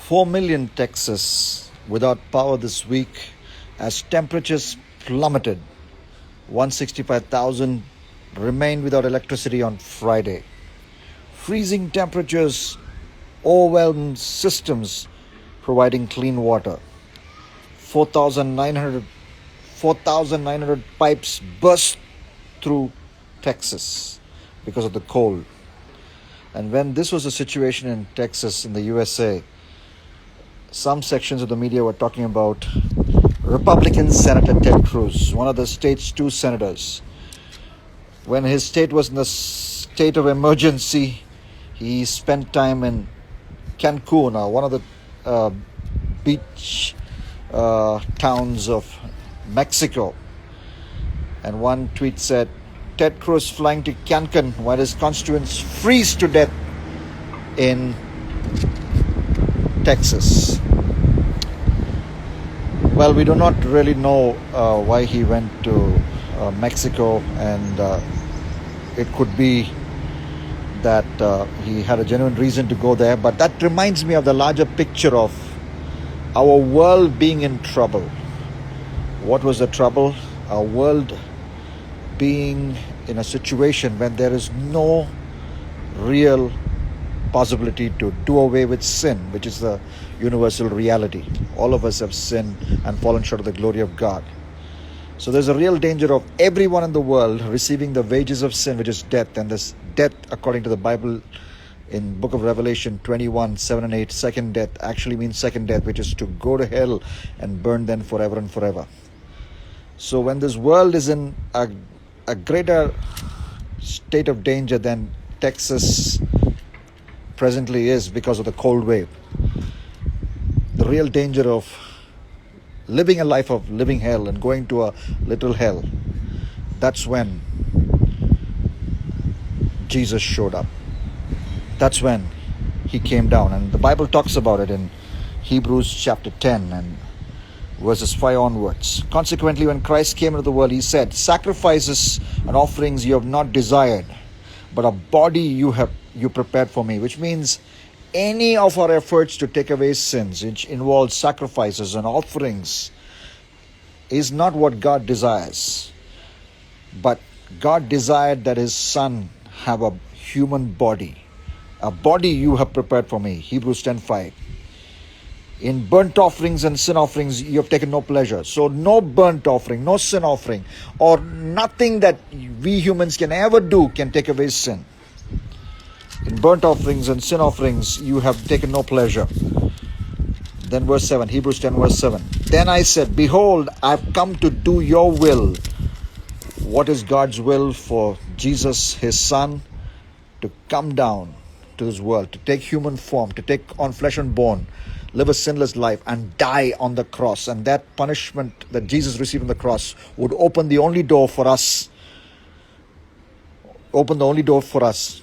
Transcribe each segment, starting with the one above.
4 million Texas without power this week as temperatures plummeted. 165,000 remained without electricity on Friday. Freezing temperatures overwhelmed systems providing clean water. 4,900 pipes burst through Texas because of the cold. And when this was a situation in Texas, in the USA, some sections of the media were talking about Republican Senator Ted Cruz, one of the state's two senators. When his state was in the state of emergency, he spent time in Cancun, one of the beach towns of Mexico. And one tweet said, Ted Cruz flying to Cancun while his constituents freeze to death in Texas. Well, we do not really know why he went to Mexico, and it could be that he had a genuine reason to go there. But that reminds me of the larger picture of our world being in trouble. What was the trouble? Our world being in a situation when there is no real possibility to do away with sin, which is the universal reality. All of us have sinned and fallen short of the glory of God. So there's a real danger of everyone in the world receiving the wages of sin, which is death. And this death, according to the Bible in book of Revelation 21:7-8, second death actually means second death, which is to go to hell and burn then forever and forever. So when this world is in a greater state of danger than Texas presently is because of the cold wave, the real danger of living a life of living hell and going to a little hell, that's when Jesus showed up. That's when he came down. And the Bible talks about it in Hebrews chapter 10 and verses 5 onwards. Consequently, when Christ came into the world, he said, sacrifices and offerings you have not desired, but a body you prepared for me. Which means any of our efforts to take away sins, which involves sacrifices and offerings, is not what God desires. But God desired that his son have a human body. A body you have prepared for me. Hebrews 10:5. In burnt offerings and sin offerings you have taken no pleasure. So no burnt offering, no sin offering, or nothing that we humans can ever do can take away sin. In burnt offerings and sin offerings you have taken no pleasure. Then verse 7, Hebrews 10 verse 7. Then I said, behold, I have come to do your will. What is God's will for Jesus, his son, to come down to this world, to take human form, to take on flesh and bone, live a sinless life and die on the cross. And that punishment that Jesus received on the cross would open the only door for us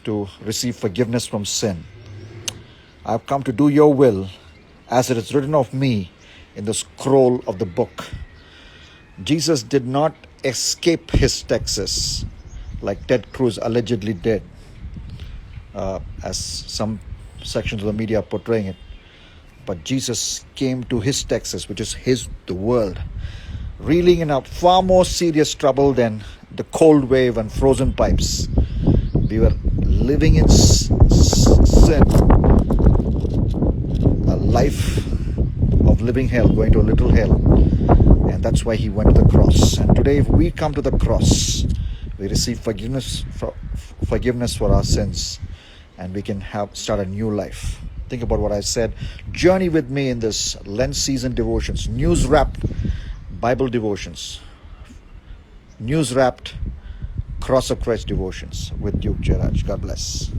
to receive forgiveness from sin. I have come to do your will as it is written of me in the scroll of the book. Jesus did not escape his Texas like Ted Cruz allegedly did, as some sections of the media are portraying it. But Jesus came to his Texas, which is the world, reeling in a far more serious trouble than the cold wave and frozen pipes. We were living in sin, a life of living hell, going to a little hell. And that's why he went to the cross. And today, if we come to the cross, we receive forgiveness for our sins, and we can start a new life. Think about what I said. Journey with me in this Lent season devotions, news-wrapped Bible devotions, news-wrapped Cross of Christ devotions with Duke Jairaj. God bless.